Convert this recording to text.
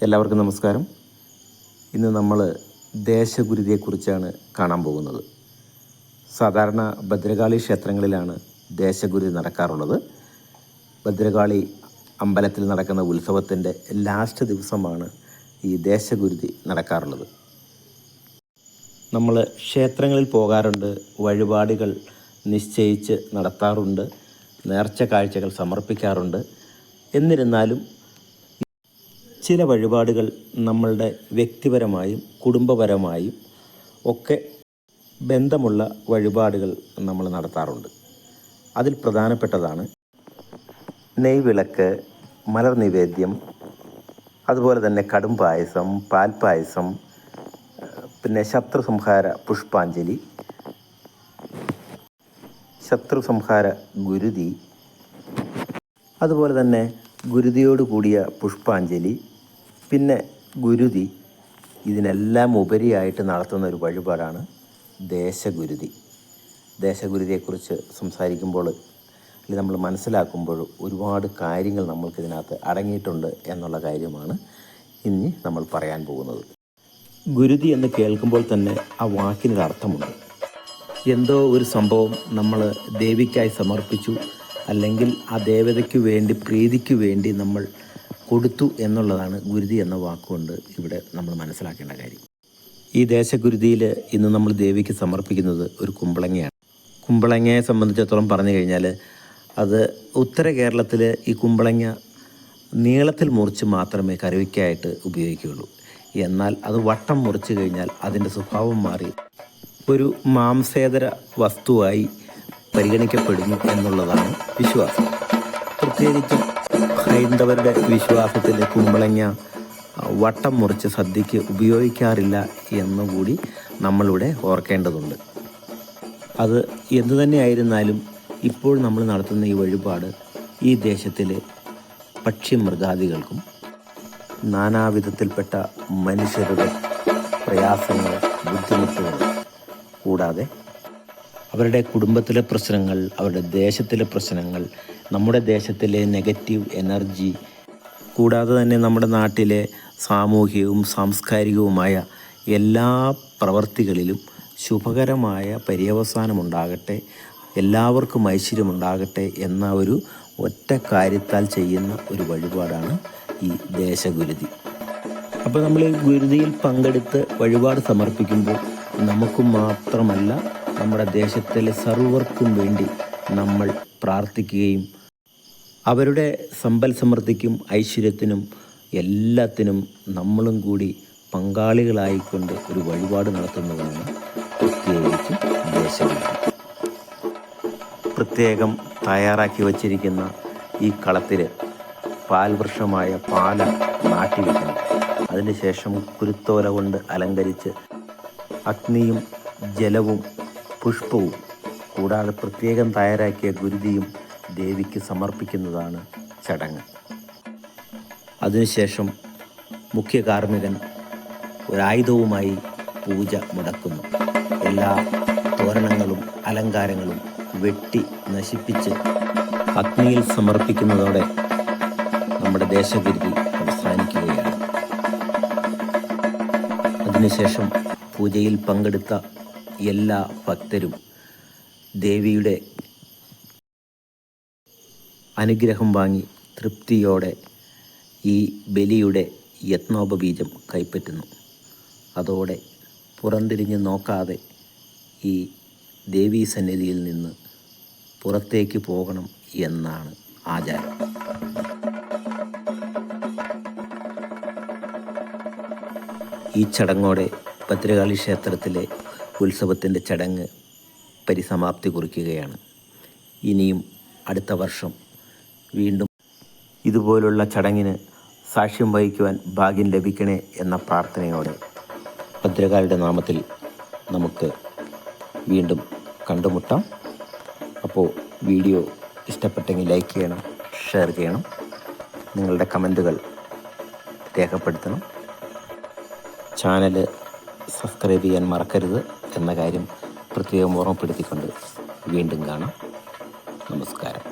എല്ലാവർക്കും നമസ്കാരം. ഇന്ന് നമ്മൾ ദേശഗുരുതിയെക്കുറിച്ചാണ് കാണാൻ പോകുന്നത്. സാധാരണ ഭദ്രകാളി ക്ഷേത്രങ്ങളിലാണ് ദേശഗുരുതി നടക്കാറുള്ളത്. ഭദ്രകാളി അമ്പലത്തിൽ നടക്കുന്ന ഉത്സവത്തിൻ്റെ ലാസ്റ്റ് ദിവസമാണ് ഈ ദേശഗുരുതി നടക്കാറുള്ളത്. നമ്മൾ ക്ഷേത്രങ്ങളിൽ പോകാറുണ്ട്, വഴിപാടുകൾ നിശ്ചയിച്ച് നടത്താറുണ്ട്, നേർച്ച കാഴ്ചകൾ സമർപ്പിക്കാറുണ്ട്. എന്നിരുന്നാലും ചില വഴിപാടുകൾ നമ്മളുടെ വ്യക്തിപരമായും കുടുംബപരമായും ഒക്കെ ബന്ധമുള്ള വഴിപാടുകൾ നമ്മൾ നടത്താറുണ്ട്. അതിൽ പ്രധാനപ്പെട്ടതാണ് നെയ്വിളക്ക്, മലർ നിവേദ്യം, അതുപോലെ തന്നെ കടും പായസം, പാൽപ്പായസം, പിന്നെ ശത്രുസംഹാര പുഷ്പാഞ്ജലി, ശത്രുസംഹാര ഗുരുതി, അതുപോലെ തന്നെ ഗുരുതിയോട് കൂടിയ പുഷ്പാഞ്ജലി, പിന്നെ ഗുരുതി. ഇതിനെല്ലാം ഉപരിയായിട്ട് നടത്തുന്ന ഒരു വഴിപാടാണ് ദേശഗുരുതി. ദേശഗുരുതിയെക്കുറിച്ച് സംസാരിക്കുമ്പോൾ അല്ലെങ്കിൽ നമ്മൾ മനസ്സിലാക്കുമ്പോൾ ഒരുപാട് കാര്യങ്ങൾ നമ്മൾക്കിതിനകത്ത് അടങ്ങിയിട്ടുണ്ട് എന്നുള്ള കാര്യമാണ് ഇനി നമ്മൾ പറയാൻ പോകുന്നത്. ഗുരുതി എന്ന് കേൾക്കുമ്പോൾ തന്നെ ആ വാക്കിനൊരർത്ഥമുണ്ട്. എന്തോ ഒരു സംഭവം നമ്മൾ ദേവിക്കായി സമർപ്പിച്ചു, അല്ലെങ്കിൽ ആ ദേവതയ്ക്ക് വേണ്ടി, പ്രീതിക്ക് വേണ്ടി നമ്മൾ കൊടുത്തു എന്നുള്ളതാണ് ഗുരുതി എന്ന വാക്കുകൊണ്ട് ഇവിടെ നമ്മൾ മനസ്സിലാക്കേണ്ട കാര്യം. ഈ ദേശഗുരുതിയിൽ ഇന്ന് നമ്മൾ ദേവിക്ക് സമർപ്പിക്കുന്നത് ഒരു കുമ്പളങ്ങയാണ്. കുമ്പളങ്ങയെ സംബന്ധിച്ചിടത്തോളം പറഞ്ഞു കഴിഞ്ഞാൽ അത് ഉത്തര കേരളത്തിൽ ഈ കുമ്പളങ്ങ നീളത്തിൽ മുറിച്ച് മാത്രമേ കറിവയ്ക്കായിട്ട് ഉപയോഗിക്കുകയുള്ളൂ. എന്നാൽ അത് വട്ടം മുറിച്ച് കഴിഞ്ഞാൽ അതിൻ്റെ സ്വഭാവം മാറി ഒരു മാംസേതര വസ്തുവായി പരിഗണിക്കപ്പെടുന്നു എന്നുള്ളതാണ് വിശ്വാസം. പ്രത്യേകിച്ചും ഹൈന്ദവരുടെ വിശ്വാസത്തിൽ കുമ്പളങ്ങ വട്ടം മുറിച്ച് സദ്യക്ക് ഉപയോഗിക്കാറില്ല എന്നുകൂടി നമ്മളിവിടെ ഓർക്കേണ്ടതുണ്ട്. അത് എന്തു തന്നെയായിരുന്നാലും ഇപ്പോൾ നമ്മൾ നടത്തുന്ന ഈ വഴിപാട് ഈ ദേശത്തിലെ പക്ഷിമൃഗാദികൾക്കും നാനാവിധത്തിൽപ്പെട്ട മനുഷ്യരുടെ പ്രയാസങ്ങൾ, ബുദ്ധിമുട്ടുകൾ, കൂടാതെ അവരുടെ കുടുംബത്തിലെ പ്രശ്നങ്ങൾ, അവരുടെ ദേശത്തിലെ പ്രശ്നങ്ങൾ, നമ്മുടെ ദേശത്തിലെ നെഗറ്റീവ് എനർജി, കൂടാതെ തന്നെ നമ്മുടെ നാട്ടിലെ സാമൂഹികവും സാംസ്കാരികവുമായ എല്ലാ പ്രവർത്തികളിലും ശുഭകരമായ പര്യവസാനമുണ്ടാകട്ടെ, എല്ലാവർക്കും ഐശ്വര്യമുണ്ടാകട്ടെ എന്ന ഒരു ഒറ്റ കാര്യത്താൽ ചെയ്യുന്ന ഒരു വഴിപാടാണ് ഈ ദേശഗുരുതി. അപ്പോൾ നമ്മൾ ഈ ഗുരുതിയിൽ പങ്കെടുത്ത് വഴിപാട് സമർപ്പിക്കുമ്പോൾ നമുക്ക് മാത്രമല്ല, നമ്മുടെ ദേശത്തിലെ സർവർക്കും വേണ്ടി നമ്മൾ പ്രാർത്ഥിക്കുകയും അവരുടെ സമ്പൽ സമൃദ്ധിക്കും ഐശ്വര്യത്തിനും എല്ലാത്തിനും നമ്മളും കൂടി പങ്കാളികളായിക്കൊണ്ട് ഒരു വഴിപാട് നടത്തുന്നതാണ് പ്രത്യേകിച്ച് ദേശഗുരുതി. പ്രത്യേകം തയ്യാറാക്കി വച്ചിരിക്കുന്ന ഈ കളത്തിൽ പാൽവൃക്ഷമായ പാല നാട്ടിവെക്കണം. അതിനുശേഷം കുരുത്തോല കൊണ്ട് അലങ്കരിച്ച് അഗ്നിയും ജലവും പുഷ്പവും കൂടാതെ പ്രത്യേകം തയ്യാറാക്കിയ ഗുരുതിയും ദേവിക്ക് സമർപ്പിക്കുന്നതാണ് ചടങ്ങ്. അതിനുശേഷം മുഖ്യ കാർമ്മികൻ ഒരായുധവുമായി പൂജ മുടക്കുന്നു. എല്ലാ തോരണങ്ങളും അലങ്കാരങ്ങളും വെട്ടി നശിപ്പിച്ച് അഗ്നിയിൽ സമർപ്പിക്കുന്നതോടെ നമ്മുടെ ദേശഗുരുതി അവസാനിക്കുകയാണ്. അതിനുശേഷം പൂജയിൽ പങ്കെടുത്ത എല്ലാ ഭക്തരും ദേവിയുടെ അനുഗ്രഹം വാങ്ങി തൃപ്തിയോടെ ഈ ബലിയുടെ യത്നോപബീജം കൈപ്പറ്റുന്നു. അതോടെ പുറംതിരിഞ്ഞ് നോക്കാതെ ഈ ദേവീ സന്നിധിയിൽ നിന്ന് പുറത്തേക്ക് പോകണം എന്നാണ് ആചാരം. ഈ ചടങ്ങോടെ ഭദ്രകാളി ക്ഷേത്രത്തിലെ ഉത്സവത്തിൻ്റെ ചടങ്ങ് പരിസമാപ്തി കുറിക്കുകയാണ്. ഇനിയും അടുത്ത വർഷം വീണ്ടും ഇതുപോലുള്ള ചടങ്ങിന് സാക്ഷ്യം വഹിക്കുവാൻ ഭാഗ്യം ലഭിക്കണേ എന്ന പ്രാർത്ഥനയോടെ ഭദ്രകാളിയുടെ നാമത്തിൽ നമുക്ക് വീണ്ടും കണ്ടുമുട്ടാം. അപ്പോൾ വീഡിയോ ഇഷ്ടപ്പെട്ടെങ്കിൽ ലൈക്ക് ചെയ്യണം, ഷെയർ ചെയ്യണം, നിങ്ങളുടെ കമൻറ്റുകൾ രേഖപ്പെടുത്തണം. ചാനൽ സബ്സ്ക്രൈബ് ചെയ്യാൻ മറക്കരുത് എന്ന കാര്യം പ്രത്യേകം ഓർമ്മപ്പെടുത്തിക്കൊണ്ട് വീണ്ടും കാണാം. നമസ്കാരം.